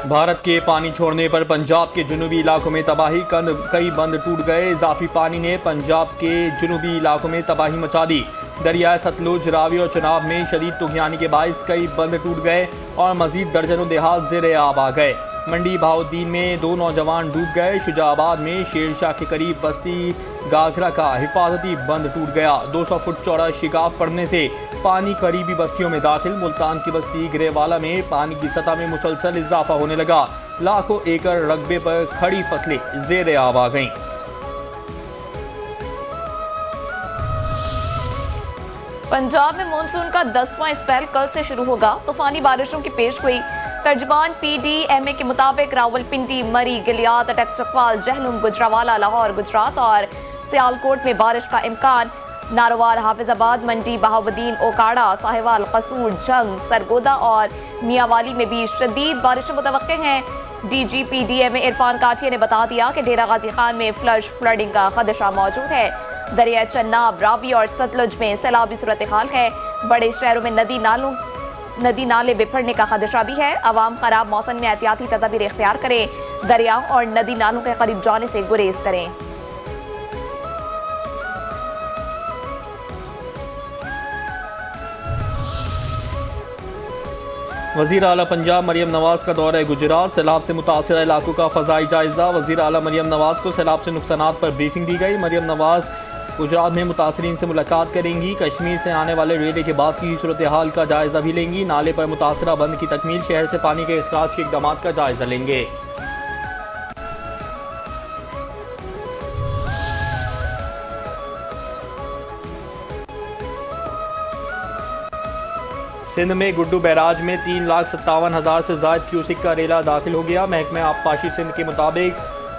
भारत के पानी छोड़ने पर पंजाब के जुनूबी इलाकों में तबाही, कई बंद टूट गए। इजाफी पानी ने पंजाब के जुनूबी इलाकों में तबाही मचा दी। दरियाए सतलुज, रावी और चनाब में शदीद तुगयानी के बाइस कई बंद टूट गए और मजीद दर्जनों देहात ज़ेरे आब आ गए। मंडी बहाउद्दीन में 2 नौजवान डूब गए। शुजाबाद में शेरशाह के करीब बस्ती गाघरा का हिफाजती बंद टूट गया। 200 फुट चौड़ा शिगाफ पड़ने से पानी करीबी बस्तियों में दाखिल। मुल्तान की बस्ती ग्रेवाला में पानी की सतह में मुसलसल इजाफा होने लगा। लाखों एकड़ रकबे पर खड़ी फसलें ज़ेरे आब आ गईं। पंजाब में मानसून का 10वां स्पेल कल से शुरू होगा। तूफानी बारिशों की पेशगोई। तर्जमान PDMA के मुताबिक रावलपिंडी, मरी, गिलियात, अटक चकवाल, जहलुम, गुजरावाला, लाहौर, गुजरात और सियालकोट में बारिश का इम्कान। नारोवाल, हाफिजाबाद, मंडी, बहाउद्दीन, ओकाड़ा, साहिवाल, कसूर, जंग, सरगोदा और मियावाली में भी शदीद बारिशें मुतवक्के हैं। DG PDMA इरफान काठिया ने बता दिया कि डेरा गाजी खान में फ्लडिंग का खदशा मौजूद है। दरिया चन्नाब, रावी और सतलुज में सैलाबी सूरत हाल है। बड़े शहरों में नदी नाले बिफरने का खदशा भी है। अवाम खराब मौसम में एहतियाती तदाबीर इख्तियार करें। दरियाओं और नदी नालों के करीब जाने से गुरेज करें। वज़ीर आला पंजाब मरियम नवाज का दौरा गुजरात। सैलाब से मुतासरा इलाकों का फ़ज़ाई जायज़ा। वज़ीर आला मरियम नवाज को सैलाब से नुकसानात पर ब्रीफिंग दी गई। मरियम नवाज गुजरात में मुतासरीन से मुलाकात करेंगी। कश्मीर से आने वाले रेले के बाद की सूरत हाल का जायज़ा भी लेंगी। नाले पर मुतासरा बंद की तकमील, शहर से पानी के अखराज के इक़दाम का जायज़ा लेंगे। सिंध में गुड्डू बैराज में 3,57,000 से ज़ायद क्यूसिक का रेला दाखिल हो गया। महकमा आबपाशी सिंध के मुताबिक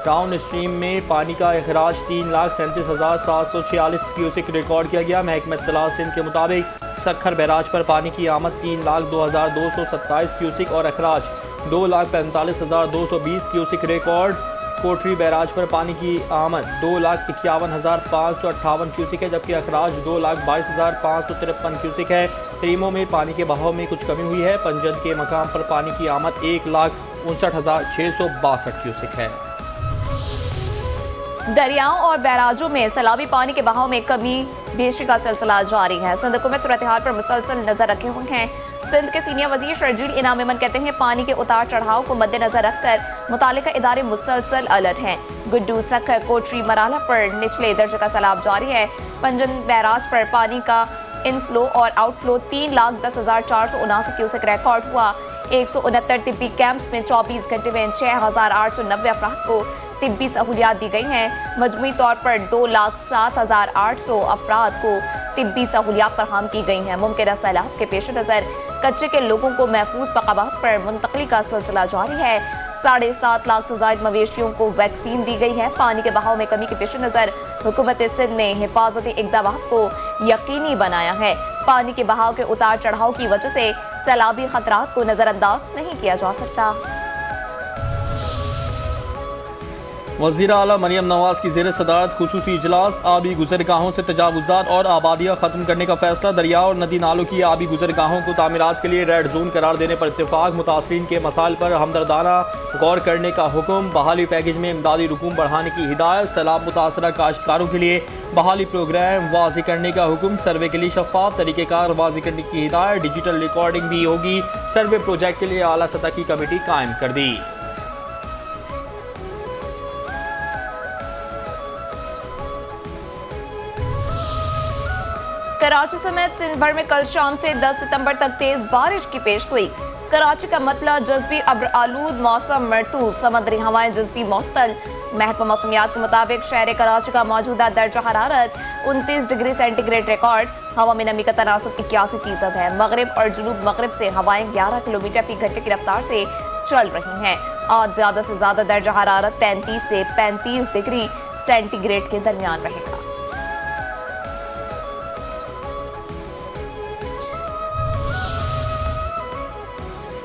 टाउन स्ट्रीम में पानी का अखराज 3,37,746 क्यूसिक रिकॉर्ड किया गया। महकमा इत्तलात सिंध के मुताबिक सखर बैराज पर पानी की आमद 3,02,227 क्यूसिक और अखराज 2,45,220 क्यूसिक रिकॉर्ड। कोटरी बैराज पर पानी की आमद 2,51,558 क्यूसिक है, जबकि अखराज 2,22,553 क्यूसिक है। टीमों में पानी के बहाव में कुछ कमी हुई है। पंजद के मकाम पर पानी की आमद 1,59,662 क्यूसिक है। दरियाओं और बैराजों में सैलाबी पानी के बहाव में कमी बेशी का सिलसिला जारी है। सिंध हुकूमत सूरत हाल पर मुसलसल नजर रखे हुए हैं। सिंध के सीनियर वजीर शर्जील इनाम इमन कहते हैं पानी के उतार चढ़ाव को मद्देनजर रखकर मुतालिका इदारे मुसलसल अलर्ट हैं। गुड्डू, सखर, कोटरी, मराला पर निचले दर्जे का सैलाब जारी है। पंजन बैराज पर पानी का इनफ्लो और आउटफ्लो 3,10,479 क्यूसेक रिकॉर्ड हुआ। 169 तिब्बी कैंप्स में 24 घंटे में 6,890 अफराद को तिब्बी सहूलियात दी गई हैं। मजमूई तौर पर 2,07,800 अफराद को तिब्बी सहूलियात फराहम की गई हैं। मुमकिन सैलाब के पेश नज़र कच्चे के लोगों को महफूज मकामात पर मुंतकली का सिलसिला जारी है। 7.5 लाख से ज़ायद मवेशियों को वैक्सीन दी गई है। पानी के बहाव में कमी के पेश नज़र हुकूमत सिंध ने हिफाजती इक़दाम को यकीनी बनाया है। पानी के बहाव के उतार चढ़ाव की वजह से सैलाबी खतरात को नज़रअंदाज नहीं किया जा सकता। वज़ीर आला मरियम नवाज की ज़ेर सदारत खुसूसी इजलास। आबी गुज़रगाहों से तजावुज़ात और आबादियाँ ख़त्म करने का फैसला। दरिया और नदी नालों की आबी गुज़रगाहों को तामीरात के लिए रेड जोन करार देने पर इत्तेफाक। मुतासरीन के मसाइल पर हमदर्दाना गौर करने का हुक्म। बहाली पैकेज में इमदादी रकूम बढ़ाने की हिदायत। सैलाब मुतासरा काश्तकारों के लिए बहाली प्रोग्राम वाज़ी करने का हुक्म। सर्वे के लिए शफाफ तरीक़ेकार वाज़ी करने की हिदायत। डिजिटल रिकॉर्डिंग भी होगी। सर्वे प्रोजेक्ट के लिए आला सतह की कमेटी कायम कर दी। कराची समेत सिंध भर में कल शाम से 10 सितंबर तक तेज बारिश की पेश हुई। कराची का मतला जज़्बी अब्र आलूद मौसम मरतूब, समुद्री हवाएं जज़्बी मुअत्तल। महकमा मौसमियात के मुताबिक शहर कराची का मौजूदा दर्जा हरारत 29 डिग्री सेंटीग्रेड रिकॉर्ड। हवा में नमी का तनासुब 81% है। मगरिब और जुनूब मगरिब से हवाएं 11 किलोमीटर फी घंटे की रफ्तार से चल रही हैं। आज ज्यादा से ज्यादा दर्जा हरारत 33 से 35 डिग्री सेंटीग्रेड के दरमियान रहेगा।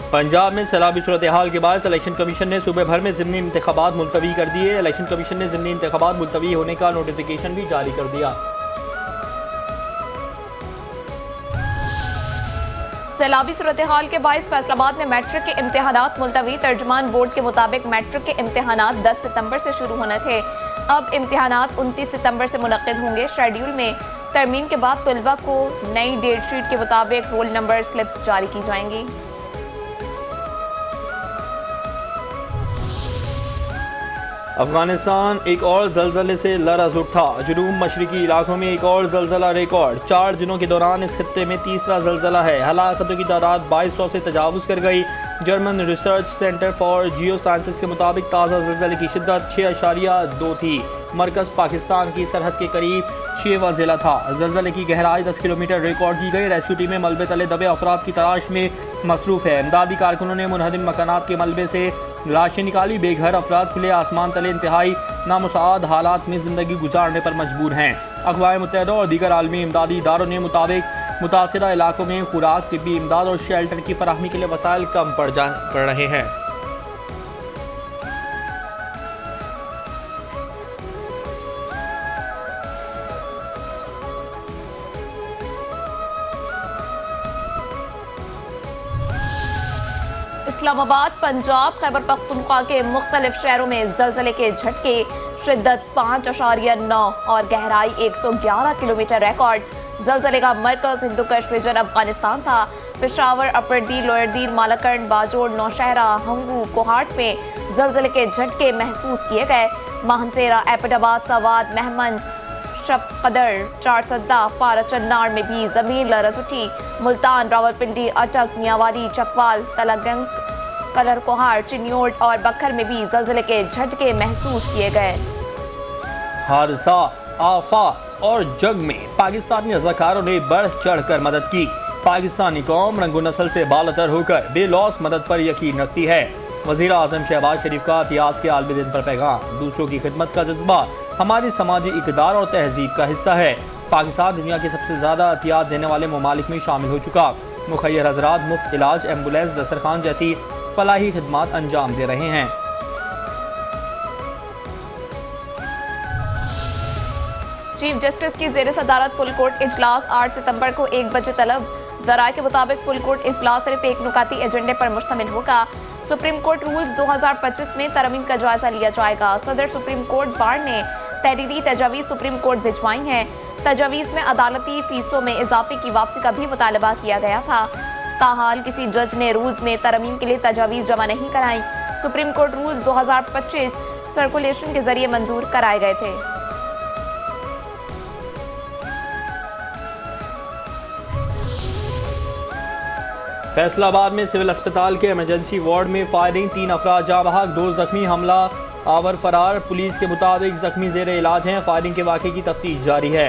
पंजाब में सैलाबी सूरत हाल के बाद इलेक्शन कमीशन ने सूबे भर में ज़िमनी इंतखाबात मुलतवी कर दिए। इलेक्शन कमीशन ने ज़िमनी इंतखाबात मुलतवी होने का नोटिफिकेशन भी जारी कर दिया। सैलाबी सूरत हाल के बायस फैसलाबाद में मैट्रिक के इम्तिहानात मुलतवी। तर्जुमान बोर्ड के मुताबिक मैट्रिक के इम्तिहानात 10 सितंबर से शुरू होने थे, अब इम्तिहानात 29 सितंबर से मुनक्किद होंगे। शेड्यूल में तरमीम के बाद तलबा को नई डेट शीट के मुताबिक रोल नंबर स्लिप्स जारी की जाएंगी। अफगानिस्तान एक और जलजले से लरज़ उठा। जुनूब मशरकी इलाकों में एक और जलजला रिकॉर्ड। 4 दिनों के दौरान इस खित्ते में तीसरा जलजला है। हलाकतों की तादाद 2200 से तजावुज़ कर गई। German research centre for Jio sciences के मुताबिक ताज़ा जलजले की शिद्दत 6.2 थी। मरकज़ पाकिस्तान की सरहद के करीब शेवा ज़िला था। जलजले की गहराई 10 किलोमीटर रिकॉर्ड की गई। रेस्क्यू टीमें मलबे तले दबे अफराद की तलाश में मसरूफ़ है। इमदादी कारकुनों ने मुनहदिम मकानात के मलबे से लाशें निकाली। बेघर अफराद खुले आसमान तले इंतहाई नामुसाद हालात में ज़िंदगी गुजारने पर मजबूर हैं। अक़वाम मुत्तहिदा और दीगर आलमी इमदादी इदारों ने मुतासिरा इलाकों में खुराक, तिब्बी इमदाद और शेल्टर की फराहमी के लिए वसाइल कम पड़ रहे हैं। इस्लामाबाद, पंजाब, खैबर पख्तूनख्वा के मुख्तलिफ शहरों में जलजले के झटके, शिद्दत 5.9 और गहराई 111 किलोमीटर रिकॉर्ड। जलजले का मरकज हिंदुकुश रीजन अफगानिस्तान था। पेशावर, अपर दीर, लोअर दीर, मालाकंड, बाजोड़, नौशहरा, हंगू, कोहाट में जलजले के झटके महसूस किए गए। माहनसेरा, एबटाबाद, सवाद, महमन, शबकदर, चारसद्दा, पाराचंदार में भी जमीन लरज उठी। मुल्तान, रावलपिंडी, अटक, मियावाली, चकवाल, तलगंग, कलर कोहार, चिन्योट और बखर में भी जलजले के झटके महसूस किए गए। हादसा, आफा और जंग में पाकिस्तानी रज़ाकारों ने बढ़ चढ़ कर मदद की। पाकिस्तानी कौम रंगो नस्ल से बालतर होकर बेलौस मदद पर यकीन रखती है। वज़ीर आज़म शहबाज शरीफ का इतिहाद के आलमी दिन पर पैगाम। दूसरों की खिदमत का जज्बा हमारी समाजी इक़दार और तहजीब का हिस्सा है। पाकिस्तान दुनिया के सबसे ज़्यादा एहतियात देने वाले ममालिक में शामिल हो चुका। मुखय्यर हज़रात मुफ्त इलाज, एम्बुलेंस, दस्तरखान जैसी फलाही खिदमात अंजाम दे रहे हैं। चीफ जस्टिस की ज़ेर सदारत फुल कोर्ट इजलास 8 सितंबर को 1 बजे तलब। ज़राए के मुताबिक फुल कोर्ट इजलास सिर्फ एक नुकाती एजेंडे पर मुश्तमिल होगा। सुप्रीम कोर्ट रूल्स 2025 में तरमीम का जायजा लिया जाएगा। सदर सुप्रीम कोर्ट बार ने तहरीरी तजावीज़ सुप्रीम कोर्ट भिजवाई हैं। तजावीज़ में अदालती फीसों में इजाफे की वापसी का भी मुतालबा किया गया था। ताहाल किसी जज ने रूल्स में तरमीम के लिए तजावीज़ जमा नहीं कराई। सुप्रीम कोर्ट रूल्स 2025 सर्कुलेशन के जरिए मंजूर कराए गए थे। फैसलाबाद में सिविल अस्पताल के इमरजेंसी वार्ड में फायरिंग, 3 अफराद जाँ बहक, 2 जख्मी, हमला आवर फरार। पुलिस के मुताबिक जख्मी जेर इलाज हैं। फायरिंग के वाक़े की तफ्तीश जारी है।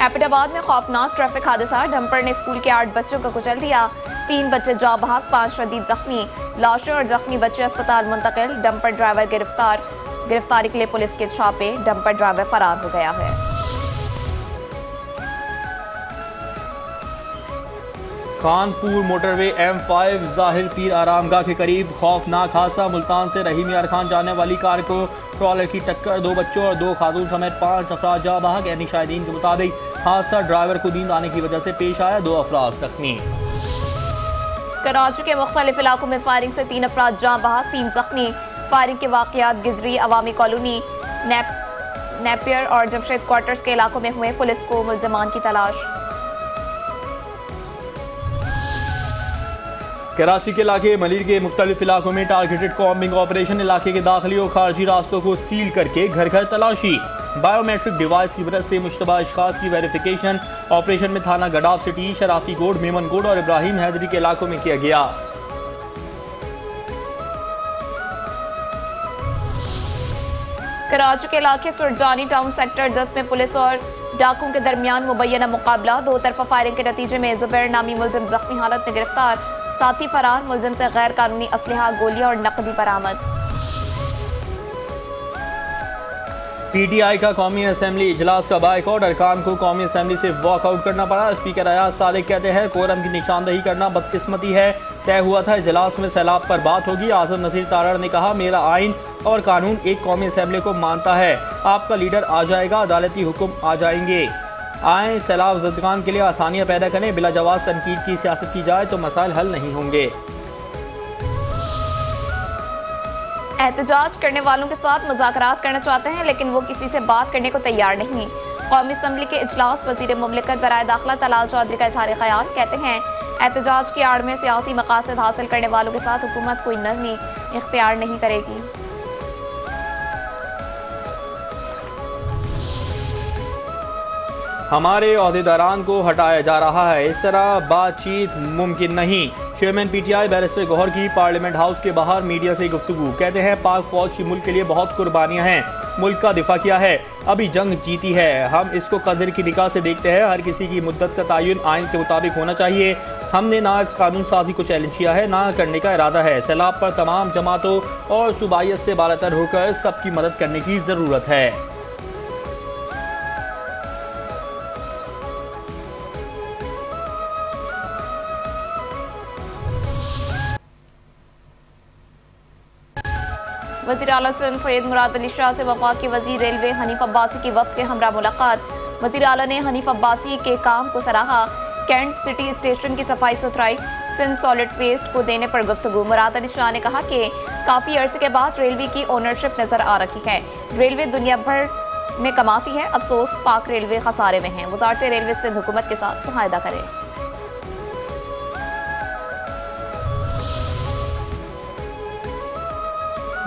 एबटाबाद में खौफनाक ट्रैफिक हादसा, डंपर ने स्कूल के 8 बच्चों को कुचल दिया। 3 बच्चे जाँ बहक, 5 शदीद जख्मी। लाशें और जख्मी बच्चे अस्पताल मुंतकिल। डंपर ड्राइवर गिरफ्तार। गिरफ्तारी के लिए पुलिस के छापे। डंपर ड्राइवर फरार हो गया है। कानपुर मोटरवे M5 जाहिर पीर आरामगाह के करीब खौफनाक हादसा। मुल्तान से रहीम यार खान जाने वाली कार को ट्रॉलर की टक्कर। 2 बच्चों और 2 खातून समेत 5 अफराद जाँ बहक। यानी शाहिदीन के मुताबिक हादसा ड्राइवर को नींद आने की वजह से पेश आया। 2 अफराद जख्मी। कराची के मुख्तलिफ इलाकों में फायरिंग से 3 अफराद जाँ बहक, 3 जख्मी। फायरिंग के वाक़यात गिजरी, अवामी कॉलोनी, नेपियर और जमशेद क्वार्टर्स के इलाकों में हुए। पुलिस को मुल्ज़िमान की तलाश। कराची के इलाके मलिर के मुख्तलिफ इलाकों में टारगेटेड कॉम्बिंग ऑपरेशन। इलाके के दाखिली और खारजी रास्तों को सील करके घर घर तलाशी। बायोमेट्रिक डिवाइस की मदद से मुश्तबा अशखास की वेरिफिकेशन। ऑपरेशन में थाना गडाफ सिटी, शराफी गोड, मेमन गोड और इब्राहिम हैदरी के इलाकों में किया गया। कराची के इलाके सुरजानी टाउन सेक्टर 10 में पुलिस और डाकुओं के दरमियान मुबैना मुकाबला। 2 तरफा फायरिंग के नतीजे में जुबैर नामी मुलजिम जख्मी हालत में गिरफ्तार। साथी फरार। मुलजिम से गैर कानूनी असलहा, गोलियां और नकदी बरामद। PTI का कौमी असम्बली इजलास का बाइकआउट। अरकान को कौमी असम्बली से वॉकआउट करना पड़ा। स्पीकर अयाज सादिक कहते हैं कोरम की निशानदही करना बदकिस्मती है। तय हुआ था इजलास में सैलाब पर बात होगी। आज़म नज़ीर तारड़ ने कहा मेरा आइन और कानून एक कौमी असम्बली को मानता है। आपका लीडर आ जाएगा, अदालती हुक्म आ जाएंगे। आए सैलाब ज़दगान के लिए आसानियाँ पैदा करें, बिला जवाज़ तनकीद की सियासत की जाए तो मसाइल हल नहीं होंगे। एहतजाज करने वालों के साथ मुज़ाकरात करना चाहते हैं लेकिन वो किसी से बात करने को तैयार नहीं। कौमी असम्बली के इजलास वज़ीर मुमलिकत बराए दाखिला तलाल चौधरी का इज़हार ख्याल, कहते हैं एहतजाज की आड़ में सियासी मकासद हासिल करने वालों के साथ हुकूमत कोई नरमी इख्तियार नहीं करेगी। हमारे ओहदेदारान को हटाया जा रहा है, इस तरह बातचीत मुमकिन नहीं। चेयरमैन पीटीआई बैरिस्टर गौहर की पार्लियामेंट हाउस के बाहर मीडिया से गुफ्तगू, कहते हैं पाक फौज की मुल्क के लिए बहुत कुर्बानियां हैं, मुल्क का दिफा किया है, अभी जंग जीती है, हम इसको कदर की निगाह से देखते हैं। हर किसी की मुद्दत का तयन आइन के मुताबिक होना चाहिए। हमने ना इस कानून साजी को चैलेंज किया है ना करने का इरादा है। सैलाब पर तमाम जमातों और सूबाइयत से बालातर होकर सबकी मदद करने की ज़रूरत है। वज़ीर आला सिंध सैयद मुराद अली शाह से वफाकी वज़ीर रेलवे हनीफ अब्बासी की वक्त के हमरा मुलाकात। वज़ीर आला ने हनीफ अब्बासी के काम को सराहा। कैंट सिटी स्टेशन की सफाई सुथराई सिंध सॉलिड वेस्ट को देने पर गुफ्तगू। मुराद अली शाह ने कहा कि काफ़ी अरसे के बाद रेलवे की ओनरशिप नज़र आ रही है। रेलवे दुनिया भर में कमाती है, अफसोस पाक रेलवे खसारे में है। वज़ारत रेलवे सिंध हुकूमत के साथ मुआहदा करे।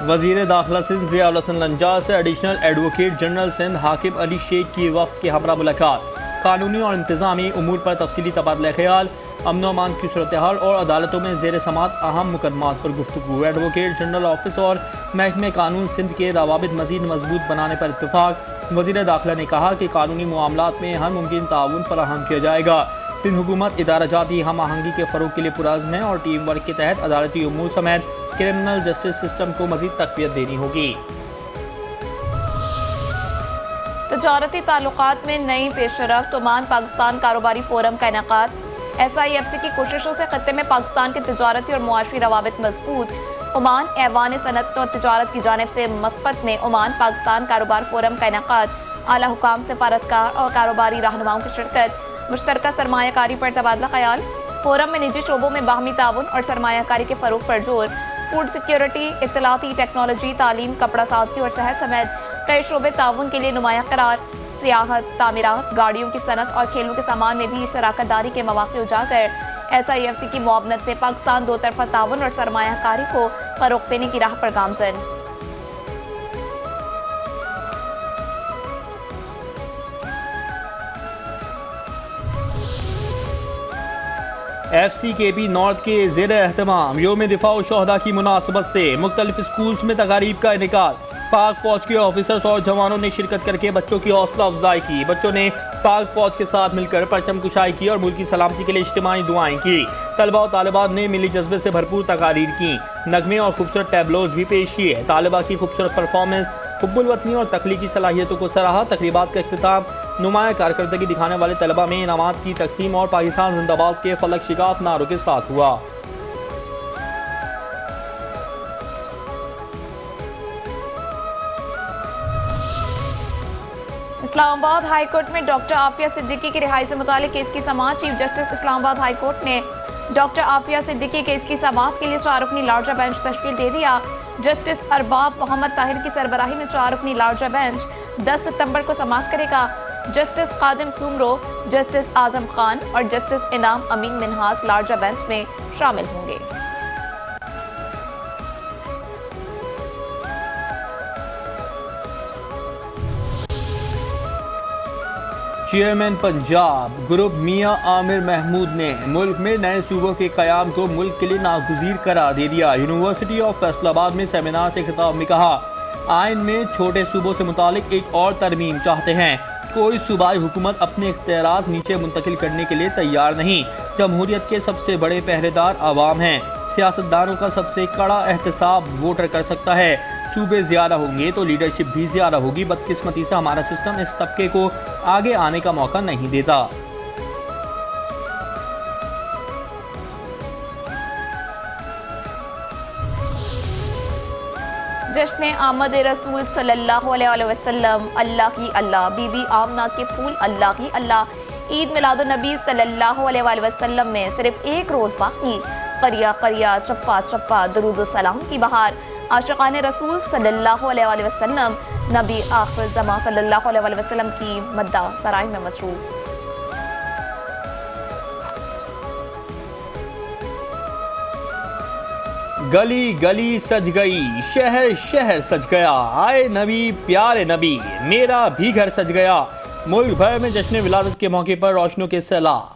वज़ीर दाखिला सिंध ज़ियाउल हसन लंजा से एडिशनल एडवोकेट जनरल सिंध हाकिम अली शेख की वफ़द के हमरा मुलाकात। कानूनी और इंतज़ामी उमूर पर तफसीली तबादला ख्याल, अमन अमान की सूरत हाल और अदालतों में ज़ेर समात अहम मुकदमात पर गुफ्तगू। एडवोकेट जनरल ऑफिस और महकमे कानून सिंध के रवाबित मज़ीद मजबूत बनाने पर इत्तफाक। वज़ीर दाखिला ने कहा कि कानूनी मामलात में हर मुमकिन ताउन फराहम किया जाएगा। सिंध हुकूमत इदारा जाती हम आहंगी के फ़रोग के लिए पुरअज़्म है और टीम वर्क के तहत अदालती उमूर समेत क्रिमिनल जस्टिस सिस्टम को मज़ीद तक़वियत देनी होगी। तजारती ताल्लुकात में नई पेशरफ्त, ओमान पाकिस्तान कारोबारी फोरम का इनेकाद। SIFC की कोशिशों से खत्ते में पाकिस्तान के तजारती और मुआशरी रवाबित मजबूत। ओमान ऐवान सनत और तजारत की जानिब से मस्कत में ओमान पाकिस्तान कारोबार फोरम का इनेकाद। आला हुकाम, सफारतकार और कारोबारी रहनुमाओं की शिरकत। मुश्तरका सरमायाकारी पर तबादला ख्याल। फोरम में निजी शोबों में बाहमी ताउन और सरमायाकारी के फ़रोग पर जोर। फूड सिक्योरिटी, इत्तलाती टेक्नोलॉजी, तालीम, कपड़ा साजी और सेहत समेत कई शोबे ताउन के लिए नुमाया करार। सियाहत, तामीरात, गाड़ियों की सनत और खेलों के सामान में भी शराकत दारी के मौके उजागर। SIFC की मुआवनत से पाकिस्तान दो तरफा ताउन और सरमायाकारी को फ़रोग देने की राह पर गामजन। FCKP नॉर्थ के ज़ेर एहतमाम यौम दिफा शोहदा की मुनासबत से मुख्तलिफ स्कूल्स में तकारीब का इनेकाद। पाक फौज के ऑफिसर्स और जवानों ने शिरकत करके बच्चों की हौसला अफजाई की। बच्चों ने पाक फौज के साथ मिलकर परचम कुशाई की और मुल्क की सलामती के लिए इज्तिमाई दुआएं की। तलबा और तालिबात ने मिली जज्बे से भरपूर तकारीर की, नगमे और खूबसूरत टैबलोज भी पेश किए। तालिबा की खूबसूरत परफॉर्मेंस, हुब्बुल वतनी और तख्लीकी सलाहियतों को सराहा। तकरीबात का इख्तिताम नुमाया कारकर्दगी दिखाने वाले तलबा में इनामात की तकसीम और पाकिस्तान जिंदाबाद के फलक शिगाफ नारों के साथ हुआ। इस्लामाबाद हाई कोर्ट में डॉक्टर आफिया सिद्दीकी की रिहाई से मुतालिक केस की समाअत। Chief justice Islamabad high court ने डॉक्टर आफिया सिद्दीकी केस की समाअत के लिए 4 रुकनी लार्जा बेंच तश्कील दे दिया। जस्टिस अरबाब मोहम्मद ताहिर की सरबराही में 4 रुकनी लार्जा बेंच 10 सितंबर को समाअत करेगा। जस्टिस कादिम सुमरो, जस्टिस आजम खान और जस्टिस इनाम अमीन मिनहास लार्जा बेंच में शामिल होंगे। चेयरमैन पंजाब ग्रुप मियां आमिर महमूद ने मुल्क में नए सूबों के क़याम को मुल्क के लिए नागुज़ीर करार दे दिया। यूनिवर्सिटी ऑफ फैसलाबाद में सेमिनार से खिताब में कहा, आइन में छोटे सूबों से मुतालिक एक और तरमीम चाहते हैं। कोई सूबाई हुकूमत अपने इख्तियारात नीचे मुंतकिल करने के लिए तैयार नहीं। जमहूरियत के सबसे बड़े पहरेदार आवाम हैं। सियासतदानों का सबसे कड़ा एहतसाब वोटर कर सकता है। सूबे ज़्यादा होंगे तो लीडरशिप भी ज़्यादा होगी। बदकिस्मती से हमारा सिस्टम इस तबके को आगे आने का मौका नहीं देता। जश्न आमद रसूल सल्लल्लाहु अलैहि वसल्लम, अल्लाह की अल्लाह, बीबी आमना के फूल, अल्लाह की अल्लाह। ईद मिलादुन नबी सल्लल्लाहु अलैहि वसल्लम में सिर्फ एक रोज़ बाकी, करिया करिया चप्पा चप्पा दरूद सलाम की बहार। आशिकान रसूल सल्लल्लाहु अलैहि वसल्लम, नबी आखिर ज़मां सल्लल्लाहु अलैहि वसल्लम की मद्दा सराय में मसरूफ़। गली गली सज गई, शहर शहर सज गया, आए नबी प्यारे नबी, मेरा भी घर सज गया। मुल्क भर में जश्न विलादत के मौके पर रोशनियों के सैलाब।